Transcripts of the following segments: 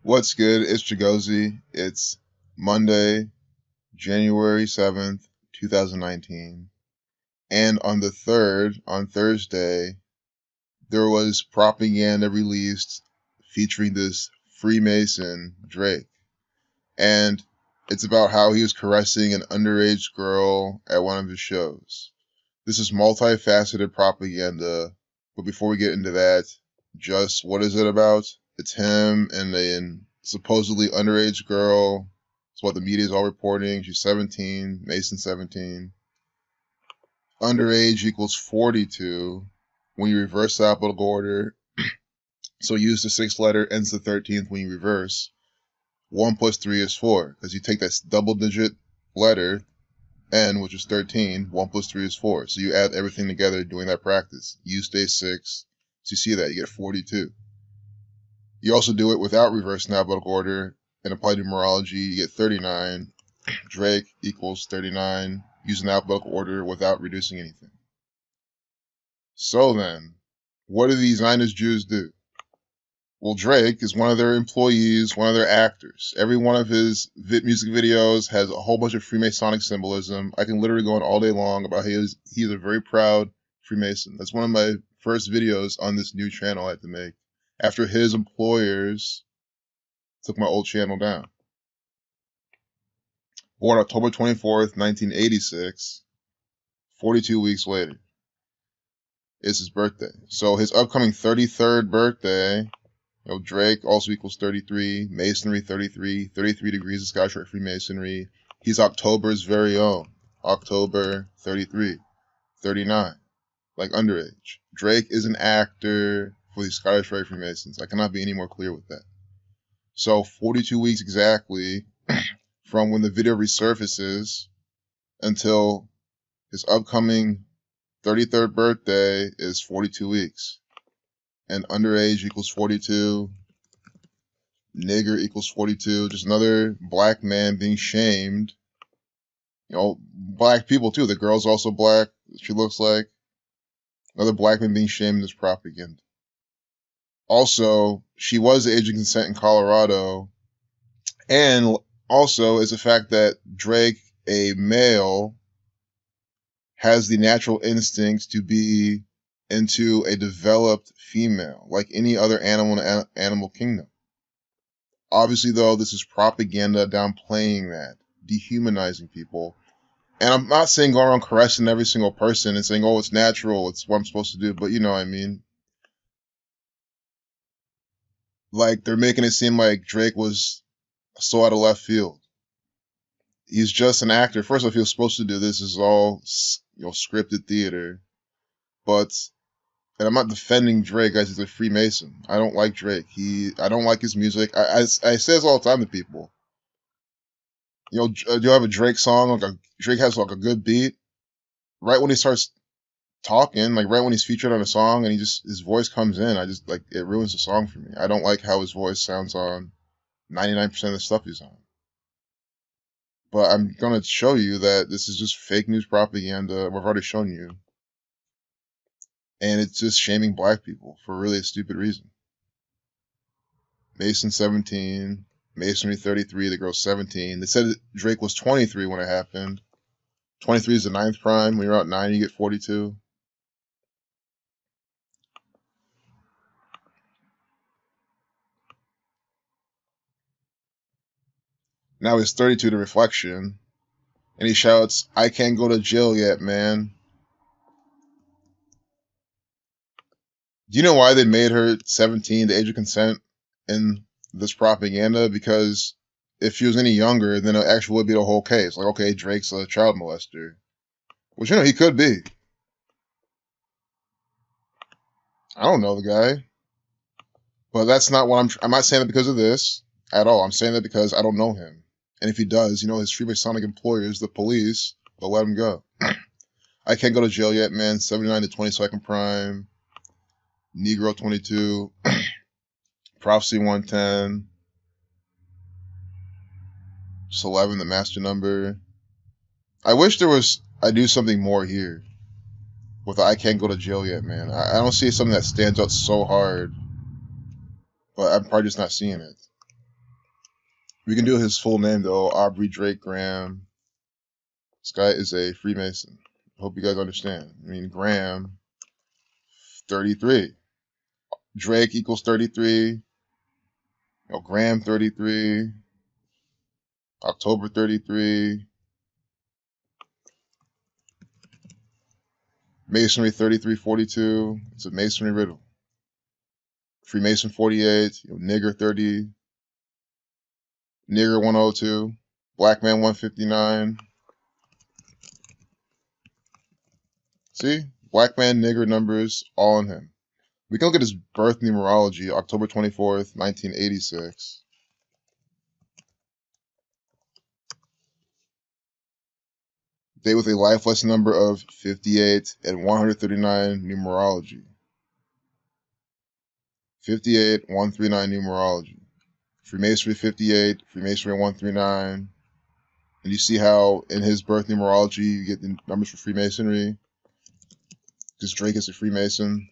What's good? It's Chigozy. It's Monday, January 7th, 2019. And on the 3rd, on Thursday, there was propaganda released featuring this Freemason, Drake. And it's about how he was caressing an underage girl at one of his shows. This is multifaceted propaganda, but before we get into that, just what is it about? It's him and a supposedly underage girl. It's what the media is all reporting. She's 17, Mason 17. Underage equals 42 when you reverse the alphabetical order. So use the 6th letter, ends the 13th when you reverse. 1 plus 3 is 4, because you take that double digit letter, N, which is 13, 1 plus 3 is 4. So you add everything together doing that practice. U stays 6. So you see that, you get 42. You also do it without reversing alphabetical order. In applied numerology, you get 39. Drake equals 39, using alphabetical order without reducing anything. So then, what do these Zionist Jews do? Well, Drake is one of their employees, one of their actors. Every one of his music videos has a whole bunch of Freemasonic symbolism. I can literally go on all day long about he's a very proud Freemason. That's one of my first videos on this new channel I had to make, after his employers took my old channel down. Born October 24th, 1986, 42 weeks later, is his birthday. So his upcoming 33rd birthday, Drake also equals 33, Masonry 33, 33 degrees of Scotch Rite Freemasonry. He's October's very own. October 33, 39, like underage. Drake is an actor for the Scottish Rite Freemasons. I cannot be any more clear with that. So 42 weeks exactly from when the video resurfaces until his upcoming 33rd birthday is 42 weeks. And underage equals 42. Nigger equals 42. Just another black man being shamed. Black people too. The girl's also black, she looks like. Another black man being shamed in this propaganda. Also, she was the age of consent in Colorado. And also is the fact that Drake, a male, has the natural instincts to be into a developed female, like any other animal in the animal kingdom. Obviously, though, this is propaganda downplaying that, dehumanizing people. And I'm not saying go around caressing every single person and saying, oh, it's natural, it's what I'm supposed to do, but you know what I mean. Like, they're making it seem like Drake was so out of left field. He's just an actor. First, if he was supposed to do this, is all, scripted theater. But, and I'm not defending Drake as he's a Freemason. I don't like Drake. I don't like his music. I say this all the time to people. Do you have a Drake song? Drake has like a good beat. Right when he starts talking, like right when he's featured on a song and his voice comes in, it ruins the song for me. I don't like how his voice sounds on 99% of the stuff he's on. But I'm going to show you that this is just fake news propaganda. I've already shown you. And it's just shaming black people for really a stupid reason. Mason 17, Masonry 33, the girl's 17. They said Drake was 23 when it happened. 23 is the 9th prime. When you're out 9, you get 42. Now he's 32 to reflection. And he shouts, I can't go to jail yet, man. Do you know why they made her 17, the age of consent, in this propaganda? Because if she was any younger, then it actually would be the whole case. Like, okay, Drake's a child molester. Which, he could be. I don't know the guy. But that's not what I'm not saying that because of this at all. I'm saying that because I don't know him. And if he does, his Freemasonic employers, the police, they'll let him go. I can't go to jail yet, man. 79 to 22nd prime. Negro 22. Prophecy 110. Just 11, the master number. I wish I do something more here. With the I can't go to jail yet, man. I don't see something that stands out so hard. But I'm probably just not seeing it. We can do his full name though, Aubrey Drake Graham. This guy is a Freemason. Hope you guys understand. I mean, Graham, 33. Drake equals 33. Graham, 33. October, 33. Masonry, 3342. It's a Masonry riddle. Freemason, 48. Nigger, 30. Nigger, 102. Black man, 159. See? Black man, nigger numbers, all on him. We can look at his birth numerology, October 24th, 1986. Date with a life lesson number of 58 and 139 numerology. 58, 139 numerology. Freemasonry 58, Freemasonry 139. And you see how in his birth numerology you get the numbers for Freemasonry. Because Drake is a Freemason.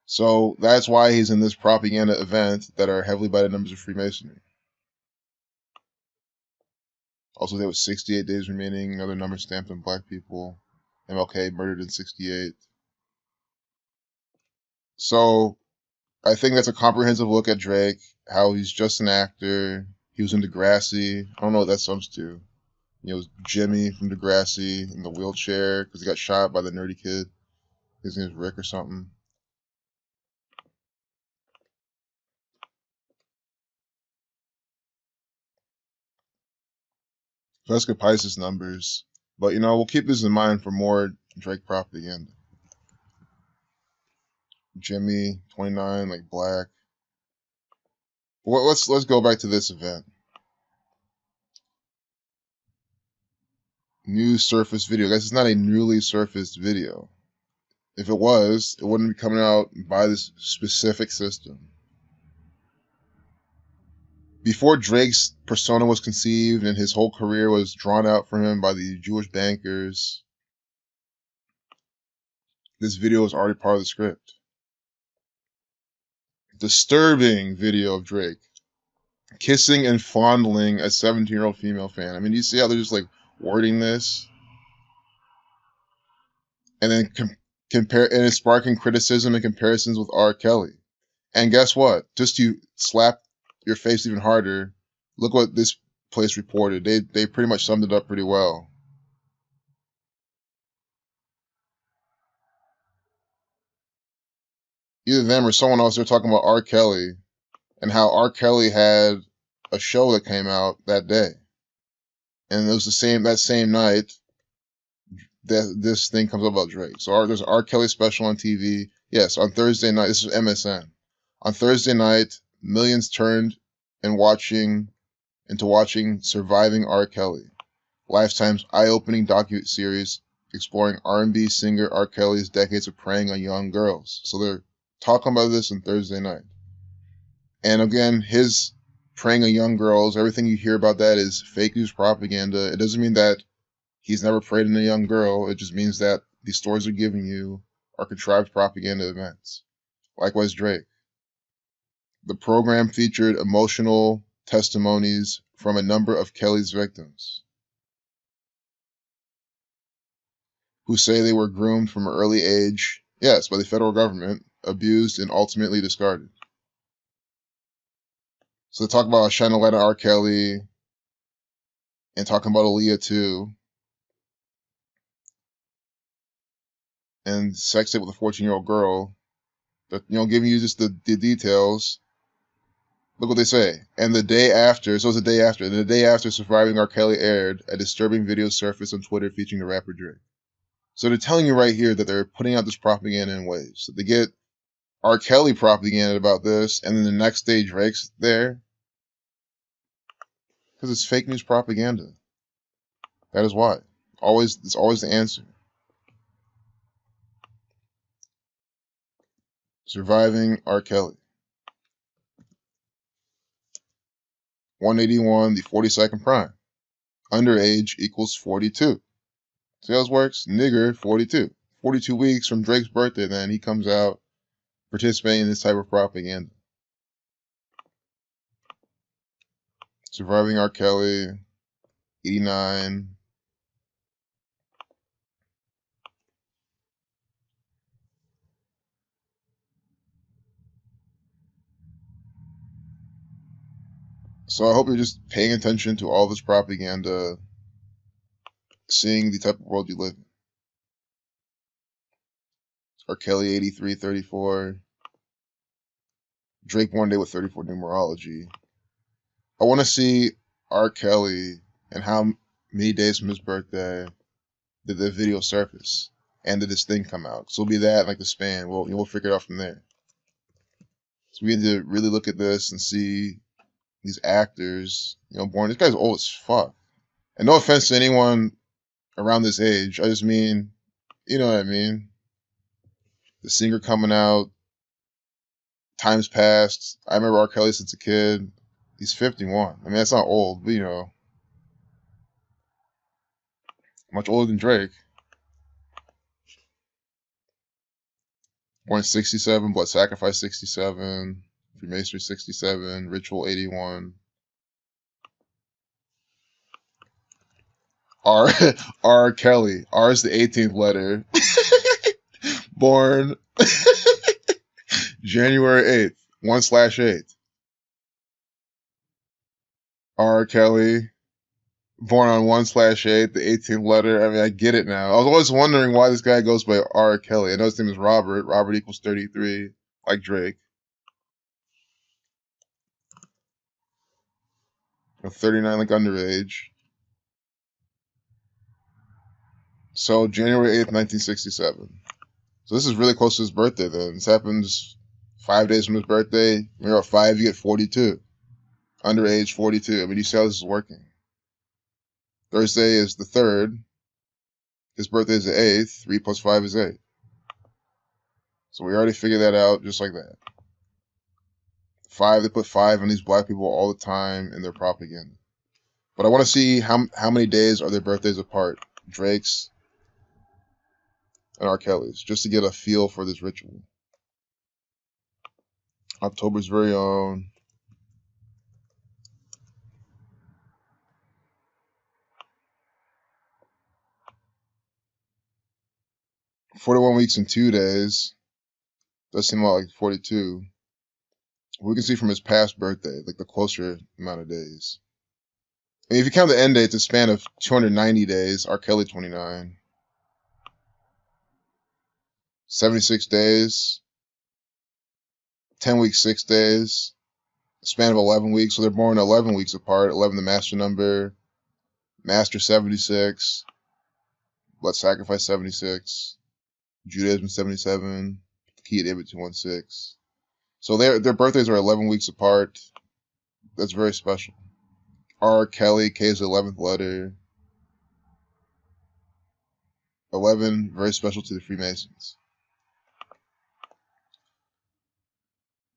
So that's why he's in this propaganda event that are heavily by the numbers of Freemasonry. Also, there was 68 days remaining, another number stamped on black people. MLK murdered in 68. So I think that's a comprehensive look at Drake, how he's just an actor. He was in Degrassi. I don't know what that sums to. Jimmy from Degrassi in the wheelchair because he got shot by the nerdy kid. His name is Rick or something. So let's get Pisces numbers. But, we'll keep this in mind for more Drake propaganda. Jimmy, 29, like black. Well, let's go back to this event. New surface video. Guys, it's not a newly surfaced video. If it was, it wouldn't be coming out by this specific system. Before Drake's persona was conceived and his whole career was drawn out for him by the Jewish bankers, this video was already part of the script. Disturbing video of Drake kissing and fondling a 17-year-old female fan. I mean, you see how they're just like wording this? And then compare, and it's sparking criticism and comparisons with R. Kelly. And guess what? Just to slap your face even harder, look what this place reported. They pretty much summed it up pretty well. Either them or someone else, they're talking about R. Kelly and how R. Kelly had a show that came out that day. And it was that same night that this thing comes up about Drake. So there's an R. Kelly special on TV. Yes, on Thursday night. This is MSN. On Thursday night, millions turned into watching Surviving R. Kelly, Lifetime's eye-opening docu-series exploring R&B singer R. Kelly's decades of preying on young girls. So they're talking about this on Thursday night. And again, his preying on young girls, everything you hear about that is fake news propaganda. It doesn't mean that he's never preyed on a young girl. It just means that these stories are giving you are contrived propaganda events. Likewise, Drake. The program featured emotional testimonies from a number of Kelly's victims who say they were groomed from an early age, yes, by the federal government, abused, and ultimately discarded. So they talk about shining a light on R. Kelly and talking about Aaliyah too. And sex tape with a 14-year-old girl. But, giving you just the details. Look what they say. And the day after, so it's the day after, and the day after Surviving R. Kelly aired, a disturbing video surfaced on Twitter featuring the rapper Drake. So they're telling you right here that they're putting out this propaganda in waves. So they get R. Kelly propaganda about this, and then the next day Drake's there. Because it's fake news propaganda. That is why. It's always the answer. Surviving R. Kelly. 181, the 42nd prime. Underage equals 42. See how this works? Nigger, 42. 42 weeks from Drake's birthday, then he comes out participating in this type of propaganda. Surviving R. Kelly, 89. So I hope you're just paying attention to all this propaganda, seeing the type of world you live in. R. Kelly, 83, 34. Drake one day with 34 numerology. I want to see R. Kelly and how many days from his birthday did the video surface and did this thing come out. So it'll be that, like the span. We'll figure it out from there. So we need to really look at this and see these actors, born. This guy's old as fuck. And no offense to anyone around this age. I just mean, you know what I mean? The singer coming out, times passed. I remember R. Kelly since a kid. He's 51. I mean, that's not old, but much older than Drake. Born 67, Blood Sacrifice 67, Freemasonry 67, Ritual 81. R. R. Kelly. R is the 18th letter. Born January 8th, 1/8. R. Kelly. Born on 1/8, the 18th letter. I mean, I get it now. I was always wondering why this guy goes by R. Kelly. I know his name is Robert. Robert equals 33, like Drake. 39, like underage. So January 8th, 1967. So this is really close to his birthday then. This happens 5 days from his birthday. When you're at 5, you get 42. Underage, 42. I mean, you see how this is working. Thursday is the 3rd. His birthday is the 8th. 3 plus 5 is 8. So we already figured that out just like that. 5, they put 5 on these black people all the time in their propaganda. But I want to see how many days are their birthdays apart. Drake's and R. Kelly's, just to get a feel for this ritual. October's very own. "41 weeks and 2 days." Does seem a lot like 42. We can see from his past birthday, like the closer amount of days. I mean, if you count the end date, it's a span of 290 days. R. Kelly, 29. 76 days. 10 weeks, 6 days. A span of 11 weeks. So they're born 11 weeks apart. 11, the master number. Master, 76. Blood Sacrifice, 76. Judaism, 77. Key at David, 216. So their birthdays are 11 weeks apart. That's very special. R. Kelly, K is the 11th letter. 11, very special to the Freemasons.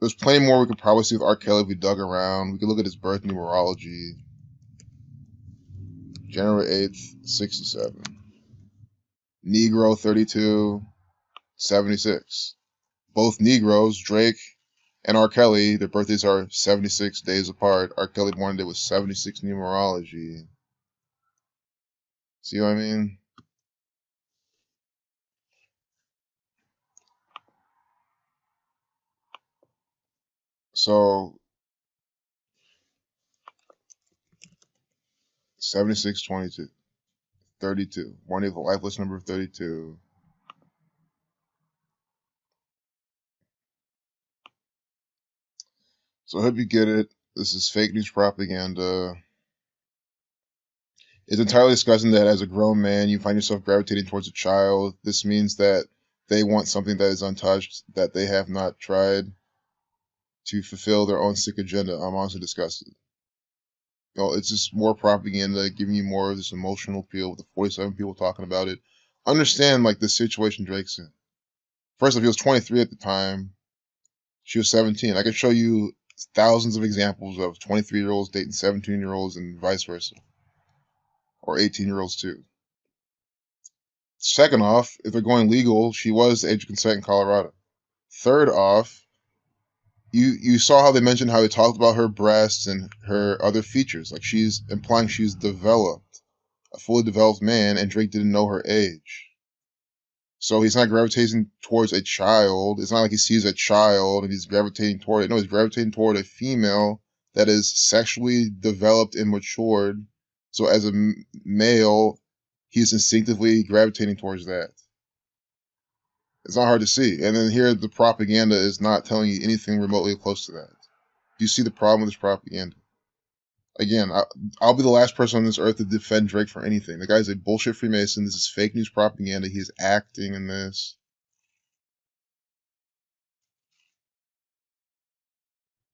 There's plenty more we could probably see with R. Kelly if we dug around. We could look at his birth numerology. January 8th, 67. Negro, 32, 76. Both Negroes, Drake and R. Kelly, their birthdays are 76 days apart. R. Kelly born today with 76 numerology. See what I mean? So 76, 22, 32. One of the lifeless number of 32. So I hope you get it. This is fake news propaganda. It's entirely discussing that as a grown man, you find yourself gravitating towards a child. This means that they want something that is untouched, that they have not tried to fulfill their own sick agenda. I'm honestly disgusted. It's just more propaganda, giving you more of this emotional appeal with the 47 people talking about it. Understand, like, the situation Drake's in. First off, he was 23 at the time. She was 17. I could show you thousands of examples of 23-year-olds dating 17-year-olds and vice versa. Or 18-year-olds too. Second off, if they're going legal, she was the age of consent in Colorado. Third off, you saw how they mentioned how he talked about her breasts and her other features. Like, she's implying she's developed, a fully developed man, and Drake didn't know her age. So he's not gravitating towards a child. It's not like he sees a child and he's gravitating toward it. No, he's gravitating toward a female that is sexually developed and matured. So as a male, he's instinctively gravitating towards that. It's not hard to see. And then here, the propaganda is not telling you anything remotely close to that. Do you see the problem with this propaganda? Again, I'll be the last person on this earth to defend Drake for anything. The guy's a bullshit Freemason. This is fake news propaganda. He's acting in this.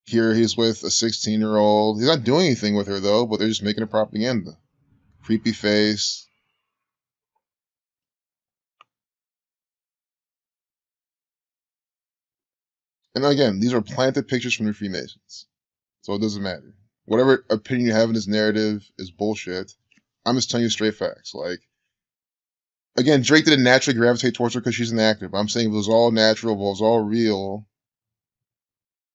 Here he's with a 16-year-old. He's not doing anything with her, though, but they're just making a propaganda. Creepy face. And again, these are planted pictures from the Freemasons. So it doesn't matter. Whatever opinion you have in this narrative is bullshit. I'm just telling you straight facts. Like, again, Drake didn't naturally gravitate towards her because she's an actor. But I'm saying if it was all natural, if it was all real,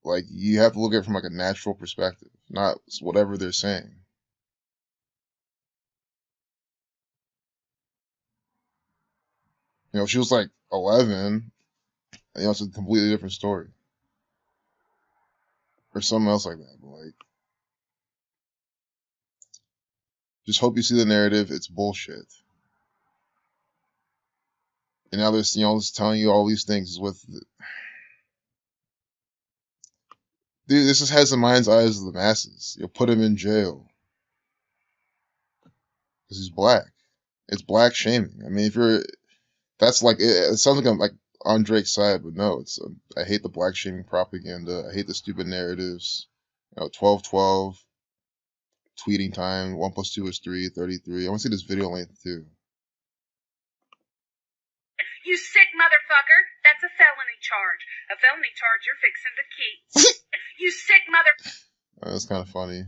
like, you have to look at it from like a natural perspective, not whatever they're saying. You know, if she was like 11, you know, it's a completely different story. Or something else like that. But like, just hope you see the narrative. It's bullshit. And now they're, you know, just telling you all these things is with the... Dude, this just has the mind's eyes of the masses. You'll put him in jail. Because he's black. It's black shaming. I mean, if you're... That's like... It sounds like I'm like on Drake's side, but no. It's I hate the black shaming propaganda. I hate the stupid narratives. You know, 12-12. Tweeting time. 1 + 2 is 3. 33. I want to see this video length, too. You sick motherfucker. That's a felony charge. A felony charge you're fixing to keep. You sick mother... That's kind of funny.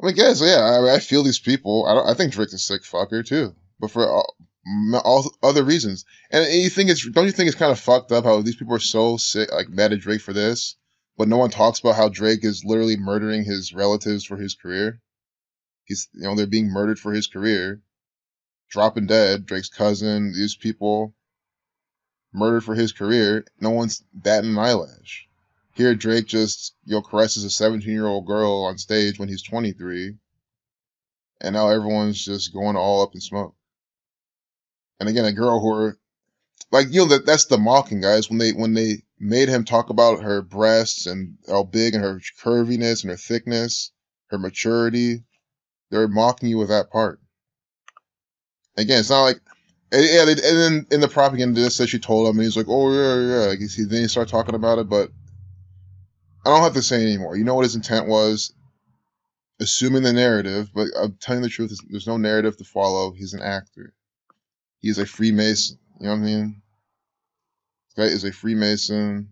I mean, guys, yeah, I feel these people. I think Drake's a sick fucker, too. But for all other reasons. And you think don't you think it's kind of fucked up how these people are so sick, like mad at Drake for this, but no one talks about how Drake is literally murdering his relatives for his career? He's, you know, they're being murdered for his career. Dropping dead, Drake's cousin, these people murdered for his career. No one's batting an eyelash. Here, Drake just, you know, caresses a 17-year-old girl on stage when he's 23, and now everyone's just going all up in smoke. And again, a girl who are, like, you know, that's the mocking, guys. When they made him talk about her breasts and how big and her curviness and her thickness, her maturity, they're mocking you with that part. Again, it's not like, yeah, and then in the propaganda, this says she told him, and he's like, oh, yeah. Like, then he started talking about it, but I don't have to say anymore. You know what his intent was, assuming the narrative, but I'm telling you the truth, there's no narrative to follow. He's an actor. He's a Freemason. You know what I mean? This guy is a Freemason,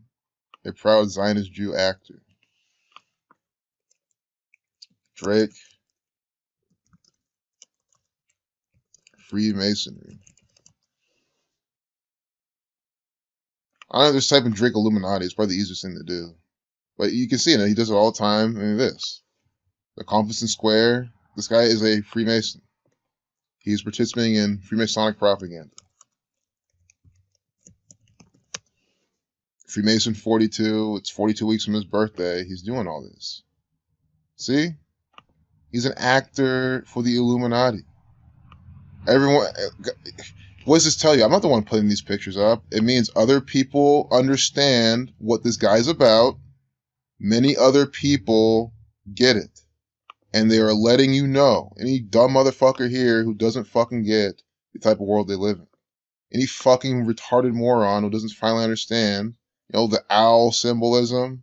a proud Zionist Jew actor. Drake. Freemasonry. I know just type in Drake Illuminati. It's probably the easiest thing to do. But you can see it. He does it all the time. I mean, this. The Compton Square. This guy is a Freemason. He's participating in Freemasonic propaganda. Freemason 42. It's 42 weeks from his birthday. He's doing all this. See? He's an actor for the Illuminati. Everyone... What does this tell you? I'm not the one putting these pictures up. It means other people understand what this guy's about. Many other people get it. And they are letting you know. Any dumb motherfucker here who doesn't fucking get the type of world they live in. Any fucking retarded moron who doesn't finally understand, you know, the owl symbolism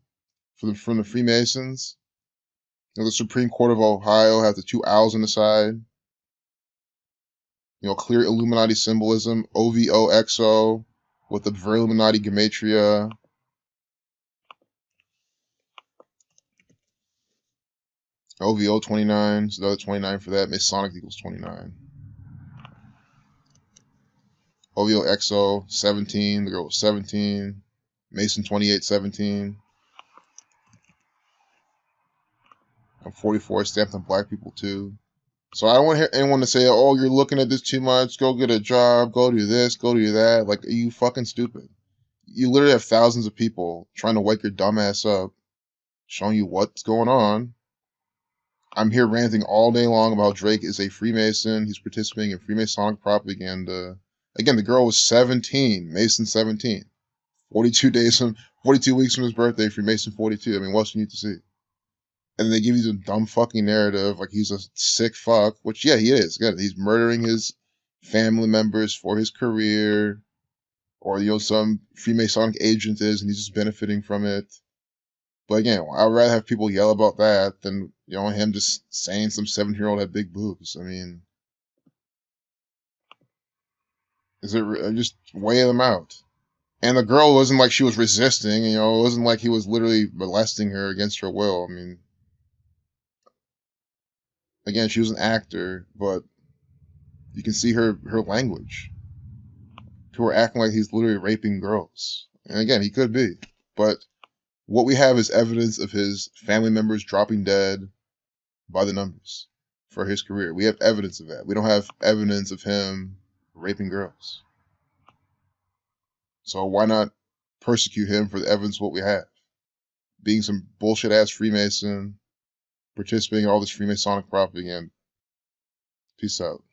from the Freemasons. You know, the Supreme Court of Ohio has the 2 owls on the side. You know, clear Illuminati symbolism, OVOXO, with the Illuminati gematria. OVO 29, so another 29 for that. Masonic equals 29. OVO XO 17, the girl was 17. Mason 2817. I'm 44, stamped on black people too. So I don't want to hear anyone to say, oh, you're looking at this too much, go get a job, go do this, go do that. Like, are you fucking stupid? You literally have thousands of people trying to wake your dumb ass up, showing you what's going on. I'm here ranting all day long about Drake is a Freemason. He's participating in Freemasonic propaganda. Again, the girl was 17, Mason 17. 42 weeks from his birthday, Freemason 42. I mean, what else you need to see? And they give you some dumb fucking narrative like he's a sick fuck, which, yeah, he is. Again, he's murdering his family members for his career, or, some Freemasonic agent is, and he's just benefiting from it. But again, I'd rather have people yell about that than, him just saying some 7-year-old had big boobs. I mean, just weighing them out. And the girl wasn't like she was resisting, it wasn't like he was literally molesting her against her will. I mean, again, she was an actor, but you can see her language. People are acting like he's literally raping girls. And again, he could be. But what we have is evidence of his family members dropping dead by the numbers for his career. We have evidence of that. We don't have evidence of him raping girls. So why not persecute him for the evidence of what we have? Being some bullshit ass Freemason, participating in all this Freemasonic propaganda. Peace out.